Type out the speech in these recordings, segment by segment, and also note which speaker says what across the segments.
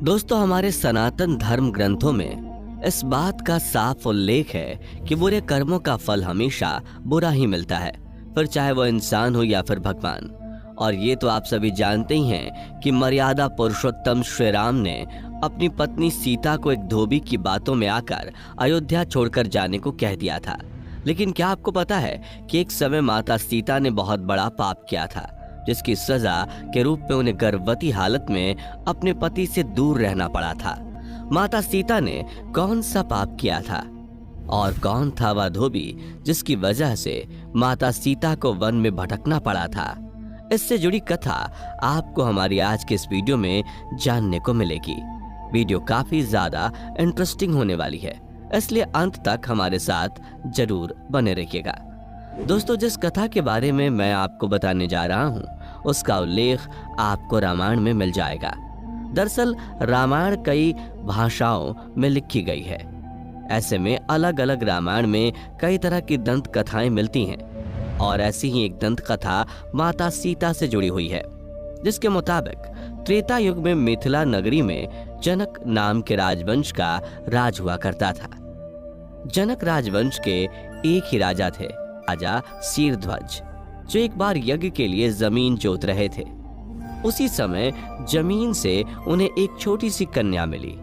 Speaker 1: दोस्तों, हमारे सनातन धर्म ग्रंथों में इस बात का साफ उल्लेख है कि बुरे कर्मों का फल हमेशा बुरा ही मिलता है, फिर चाहे वो इंसान हो या फिर भगवान। और ये तो आप सभी जानते ही हैं कि मर्यादा पुरुषोत्तम श्री राम ने अपनी पत्नी सीता को एक धोबी की बातों में आकर अयोध्या छोड़कर जाने को कह दिया था। लेकिन क्या आपको पता है कि एक समय माता सीता ने बहुत बड़ा पाप किया था, जिसकी सजा के रूप में उन्हें गर्भवती हालत में अपने पति से दूर रहना पड़ा था। माता सीता ने कौन सा पाप किया था और कौन था वह धोबी जिसकी वजह से माता सीता को वन में भटकना पड़ा था? इससे जुड़ी कथा आपको हमारी आज के इस वीडियो में जानने को मिलेगी। वीडियो काफी ज्यादा इंटरेस्टिंग होने वाली है, इसलिए अंत तक हमारे साथ जरूर बने रहिएगा। दोस्तों, जिस कथा के बारे में मैं आपको बताने जा रहा हूँ उसका उल्लेख आपको रामायण में मिल जाएगा। दरअसल रामायण कई भाषाओं में लिखी गई है। ऐसे में अलग अलग रामायण में कई तरह की दंत कथाएं मिलती हैं और ऐसी ही एक दंत कथा माता सीता से जुड़ी हुई है, जिसके मुताबिक त्रेता युग में मिथिला नगरी में जनक नाम के राजवंश का राज हुआ करता था। जनक राजवंश के एक ही राजा थे, राजा शीरध्वज, जो एक बार यज्ञ के लिए जमीन जोत रहे थे। उसी समय जमीन से उन्हें एक छोटी सी कन्या मिली।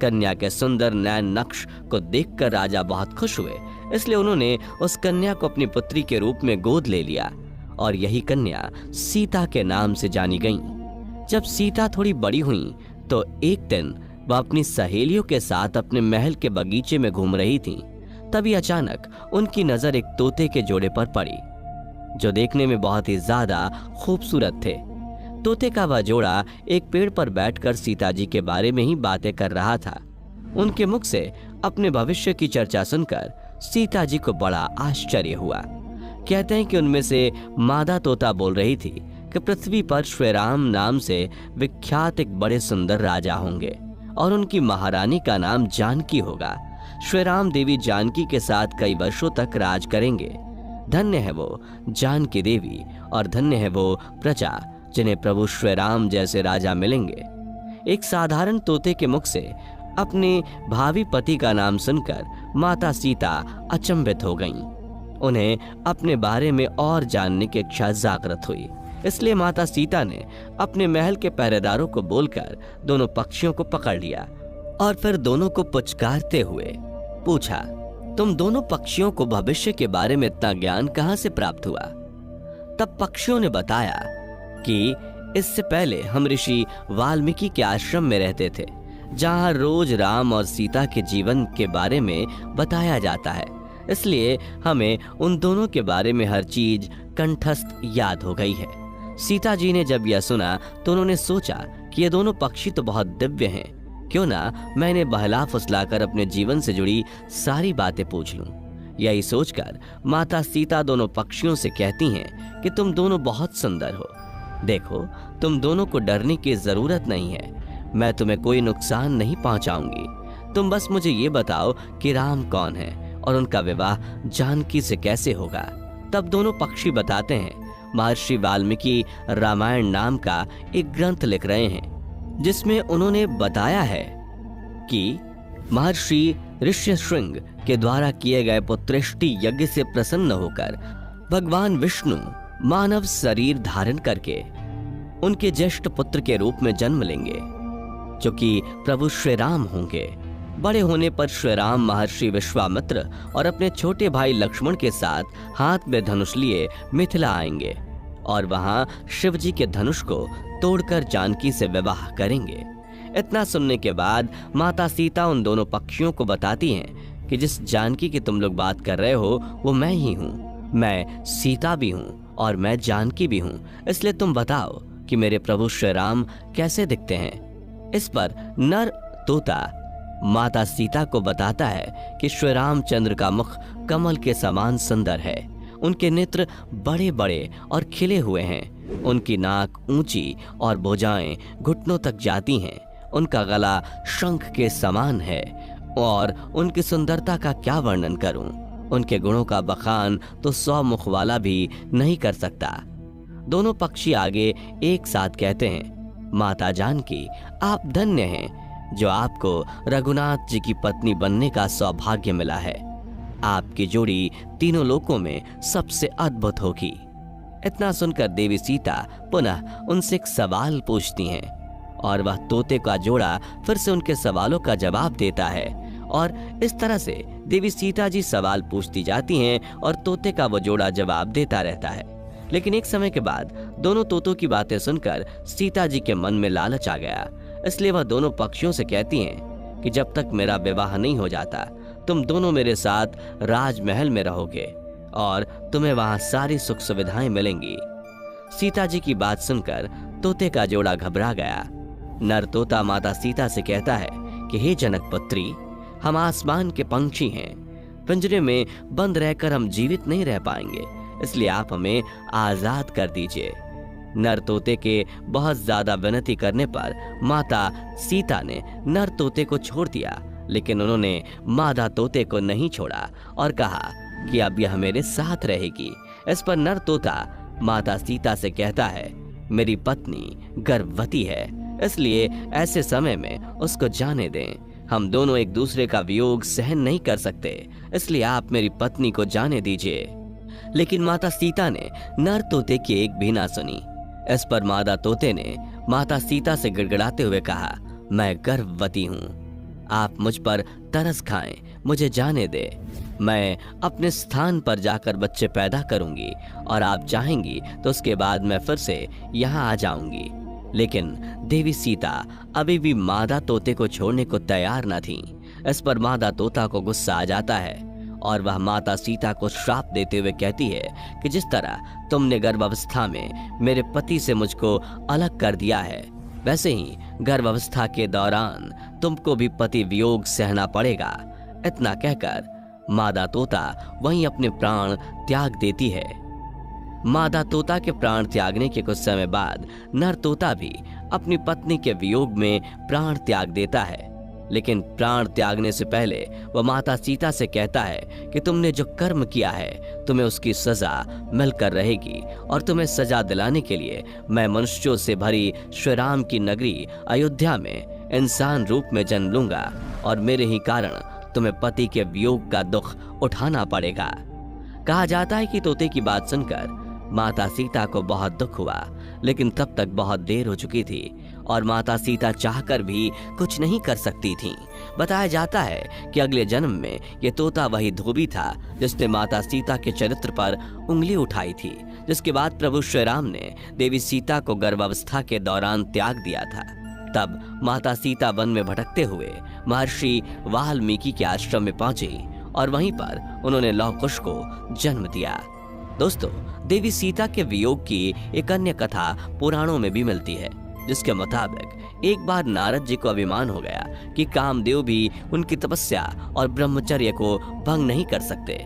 Speaker 1: कन्या के सुंदर नयन नक्श को देखकर राजा बहुत खुश हुए, इसलिए उन्होंने उस कन्या को अपनी पुत्री के रूप में गोद ले लिया और यही कन्या सीता के नाम से जानी गई। जब सीता थोड़ी बड़ी हुई तो एक दिन वह अपनी सहेलियों के साथ अपने महल के बगीचे में घूम रही थी। तभी अचानक उनकी नजर एक तोते के जोड़े पर पड़ी, जो देखने में बहुत ही ज्यादा खूबसूरत थे। तोते का वह जोड़ा एक पेड़ पर बैठकर सीता जी के बारे में ही बातें कर रहा था। उनके मुख से अपने भविष्य की चर्चा सुनकर सीता जी को बड़ा आश्चर्य हुआ। कहते हैं कि उनमें से मादा तोता बोल रही थी कि पृथ्वी पर श्री राम नाम से विख्यात एक बड़े सुंदर राजा होंगे और उनकी महारानी का नाम जानकी होगा। श्री राम देवी जानकी के साथ कई वर्षों तक राज करेंगे। धन्य है वो जानकी देवी और धन्य है वो प्रजा जिन्हें प्रभु श्री राम जैसे राजा मिलेंगे। एक साधारण तोते के मुख से अपने भावी पति का नाम सुनकर माता सीता अचंभित हो गईं। उन्हें अपने बारे में और जानने की इच्छा जागृत हुई, इसलिए माता सीता ने अपने महल के पहरेदारों को बोलकर दोनों पक्षियों को पकड़ लिया और फिर दोनों को पुचकारते हुए पूछा, तुम दोनों पक्षियों को भविष्य के बारे में इतना ज्ञान कहां से प्राप्त हुआ? तब पक्षियों ने बताया कि इससे पहले हम ऋषि वाल्मीकि के आश्रम में रहते थे, जहां रोज राम और सीता के जीवन के बारे में बताया जाता है, इसलिए हमें उन दोनों के बारे में हर चीज कंठस्थ याद हो गई है। सीता जी ने जब यह सुना तो उन्होंने सोचा कि ये दोनों पक्षी तो बहुत दिव्य हैं, क्यों ना मैं इन्हें बहला फुसलाकर अपने जीवन से जुड़ी सारी बातें पूछ लूं। यही सोचकर माता सीता दोनों पक्षियों से कहती हैं कि तुम दोनों बहुत सुंदर हो। देखो, तुम दोनों को डरने की जरूरत नहीं है, मैं तुम्हें कोई नुकसान नहीं पहुंचाऊंगी। तुम बस मुझे ये बताओ कि राम कौन है और उनका विवाह जानकी से कैसे होगा। तब दोनों पक्षी बताते हैं महर्षि वाल्मीकि रामायण नाम का एक ग्रंथ लिख रहे हैं, जिसमें उन्होंने बताया है कि महर्षि ऋष्यशृंग के द्वारा किए गए पुत्रेष्टि यज्ञ से प्रसन्न होकर भगवान विष्णु मानव शरीर धारण करके उनके ज्येष्ठ पुत्र के रूप में जन्म लेंगे, जो कि प्रभु श्री राम होंगे। बड़े होने पर श्री राम महर्षि विश्वामित्र और अपने छोटे भाई लक्ष्मण के साथ हाथ में धनुष लिए मिथिला आएंगे और वहां शिव जी के धनुष को तोड़कर जानकी से विवाह करेंगे। इतना सुनने के बाद माता सीता उन दोनों पक्षियों को बताती हैं कि जिस जानकी की तुम लोग बात कर रहे हो वो मैं ही हूँ। मैं सीता भी हूँ और मैं जानकी भी हूँ, इसलिए तुम बताओ कि मेरे प्रभु श्री राम कैसे दिखते हैं। इस पर नर तोता माता सीता को बताता है कि श्री रामचंद्र का मुख कमल के समान सुंदर है। उनके नेत्र बड़े बड़े और खिले हुए हैं। उनकी नाक ऊंची और भुजाएं घुटनों तक जाती हैं। उनका गला शंख के समान है और उनकी सुंदरता का क्या वर्णन करूं। उनके गुणों का बखान तो 100 मुख वाला भी नहीं कर सकता। दोनों पक्षी आगे एक साथ कहते हैं, माता जानकी आप धन्य हैं जो आपको रघुनाथ जी की पत्नी बनने का सौभाग्य मिला है। आपकी जोड़ी तीनों लोकों में सबसे अद्भुत होगी। इतना सुनकर देवी सीता पुनः उनसे एक सवाल पूछती हैं और वह तोते का जोड़ा फिर से उनके सवालों का जवाब देता है। और इस तरह से देवी सीता जी सवाल पूछती जाती हैं और तोते का वो जोड़ा जवाब देता रहता है। लेकिन एक समय के बाद दोनों तोतों की बातें सुनकर सीता जी के मन में लालच आ गया। इसलिए वह दोनों पक्षियों से कहती हैं कि जब तक मेरा विवाह नहीं हो जाता तुम दोनों मेरे साथ राजमहल में रहोगे और तुम्हें वहां सारी सुख सुविधाएं मिलेंगी। सीता जी की बात सुनकर तोते का जोड़ा घबरा गया। नर तोता माता सीता से कहता है कि हे जनक पुत्री, हम आसमान के पंछी हैं, पिंजरे में बंद रहकर हम जीवित नहीं रह पाएंगे, इसलिए आप हमें आजाद कर दीजिए। नर तोते के बहुत ज्यादा विनती करने पर माता सीता ने नर तोते को छोड़ दिया, लेकिन उन्होंने मादा तोते को नहीं छोड़ा और कहा कि अब यह मेरे साथ रहेगी। इस पर नर तोता माता सीता से कहता है, मेरी पत्नी गर्भवती है, इसलिए ऐसे समय में उसको जाने दें। हम दोनों एक दूसरे का वियोग सहन नहीं कर सकते, इसलिए आप मेरी पत्नी को जाने दीजिए। लेकिन माता सीता ने नर तोते की एक भी ना सुनी। इस पर मादा तोते ने माता सीता से गिड़गिड़ाते हुए कहा, मैं गर्भवती हूँ, आप मुझ पर तरस खाएं, मुझे जाने दे। मैं अपने स्थान पर जाकर बच्चे पैदा करूंगी और आप चाहेंगी तो उसके बाद मैं फिर से यहाँ आ जाऊंगी। लेकिन देवी सीता अभी भी मादा तोते को छोड़ने को तैयार न थी। इस पर मादा तोता को गुस्सा आ जाता है और वह माता सीता को श्राप देते हुए कहती है कि जिस तरह तुमने गर्भावस्था में मेरे पति से मुझको अलग कर दिया है, वैसे ही गर्भावस्था के दौरान तुमको भी पति वियोग सहना पड़ेगा। इतना कहकर मादा तोता वहीं अपने प्राण त्याग देती है। मादा तोता के प्राण त्यागने के कुछ समय बाद नर तोता भी अपनी पत्नी के वियोग में प्राण त्याग देता है। लेकिन प्राण त्यागने से पहले वह माता सीता से कहता है कि तुमने जो कर्म किया है तुम्हें उसकी सजा मिलकर रहेगी और तुम्हें सजा दिलाने के लिए मैं मनुष्यों से भरी श्री राम की नगरी अयोध्या में इंसान रूप में जन्म लूंगा और मेरे ही कारण तुम्हें पति के वियोग का दुख उठाना पड़ेगा। कहा जाता है कि तोते की बात सुनकर माता सीता को बहुत दुख हुआ, लेकिन तब तक बहुत देर हो चुकी थी और माता सीता चाहकर भी कुछ नहीं कर सकती थीं। बताया जाता है कि अगले जन्म में ये तोता वही धोबी था जिसने माता सीता के चरित्र पर उंगली उठाई थी, जिसके बाद प्रभु श्री राम ने देवी सीता को गर्भावस्था के दौरान त्याग दिया था। तब माता सीता वन में भटकते हुए महर्षि वाल्मीकि के आश्रम में पहुंची और वहीं पर उन्होंने लौह कुश को जन्म दिया। दोस्तों, देवी सीता के वियोग की एक अन्य कथा पुराणों में भी मिलती है, जिसके मुताबिक एक बार नारद जी को अभिमान हो गया कि कामदेव भी उनकी तपस्या और ब्रह्मचर्य को भंग नहीं कर सकते।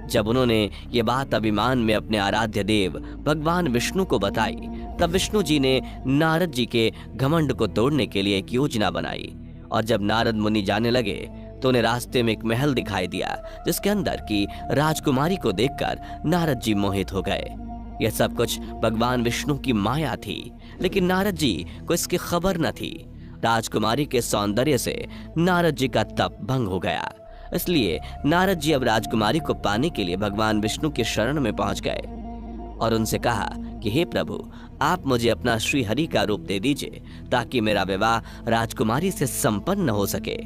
Speaker 1: जब उन्होंने ये बात अभिमान में अपने आराध्य देव भगवान विष्णु को बताई, तब विष्णु जी ने नारद जी के घमंड को तोड़ने के लिए एक योजना बनाई। और जब नारद मुनि जाने लगे तो उन्हें रास्ते में एक महल दिखाई दिया, जिसके अंदर की राजकुमारी को देखकर नारद जी मोहित हो गए। यह सब कुछ भगवान विष्णु की माया थी, लेकिन नारद जी को इसकी खबर न थी। राजकुमारी के सौंदर्य से नारद जी का तप भंग हो गया, इसलिए नारद जी अब राजकुमारी को पाने के लिए भगवान विष्णु के शरण में पहुंच गए और उनसे कहा कि हे प्रभु, आप मुझे अपना श्री हरि का रूप दे दीजिए ताकि मेरा विवाह राजकुमारी से संपन्न हो सके।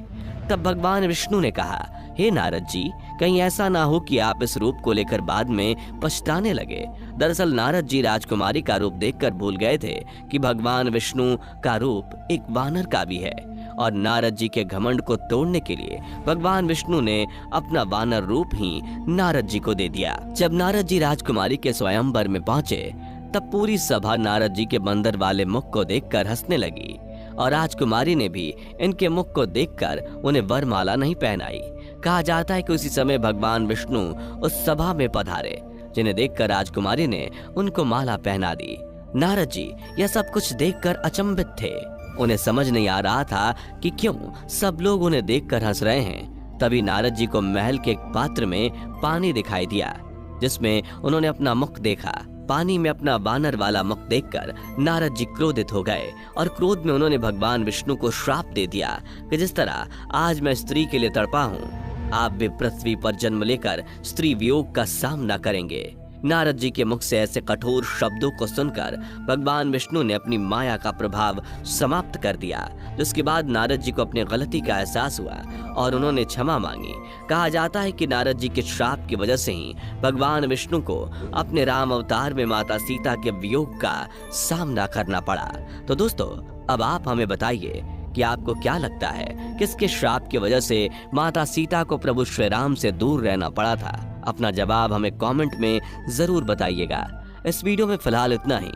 Speaker 1: तब भगवान विष्णु ने कहा, हे नारद जी, कहीं ऐसा ना हो कि आप इस रूप को लेकर बाद में पछताने लगे। दरअसल नारद जी राजकुमारी का रूप देखकर भूल गए थे कि भगवान विष्णु का रूप एक वानर का भी है, और नारद जी के घमंड को तोड़ने के लिए भगवान विष्णु ने अपना वानर रूप ही नारद जी को दे दिया। जब नारद जी राजकुमारी के स्वयंवर में पहुंचे, तब पूरी सभा नारद जी के बंदर वाले मुख को देखकर हंसने लगी और राजकुमारी ने भी इनके मुख को देखकर उन्हें वरमाला नहीं पहनाई। कहा जाता है कि उसी समय भगवान विष्णु उस सभा में पधारे, जिन्हें देखकर राजकुमारी ने उनको माला पहना दी। नारद जी यह सब कुछ देखकर अचंभित थे। उन्हें समझ नहीं आ रहा था कि क्यों सब लोग उन्हें देखकर हंस रहे हैं। तभी नारद जी को महल के एक पात्र में पानी दिखाई दिया, जिसमें उन्होंने अपना मुख देखा पानी में अपना वानर वाला मुख देखकर नारद जी क्रोधित हो गए और क्रोध में उन्होंने भगवान विष्णु को श्राप दे दिया कि जिस तरह आज मैं स्त्री के लिए तड़पा हूँ, आप भी पृथ्वी पर जन्म लेकर स्त्री वियोग का सामना करेंगे। नारद जी के मुख से ऐसे कठोर शब्दों को सुनकर भगवान विष्णु ने अपनी माया का प्रभाव समाप्त कर दिया, जिसके बाद नारद जी को अपनी गलती का एहसास हुआ और उन्होंने क्षमा मांगी। कहा जाता है कि नारद जी के श्राप की वजह से ही भगवान विष्णु को अपने राम अवतार में माता सीता के वियोग का सामना करना पड़ा। तो दोस्तों, अब आप हमें बताइए कि आपको क्या लगता है, किसके श्राप की वजह से माता सीता को प्रभु श्री राम से दूर रहना पड़ा था? अपना जवाब हमें कमेंट में जरूर बताइएगा। इस वीडियो में फिलहाल इतना ही।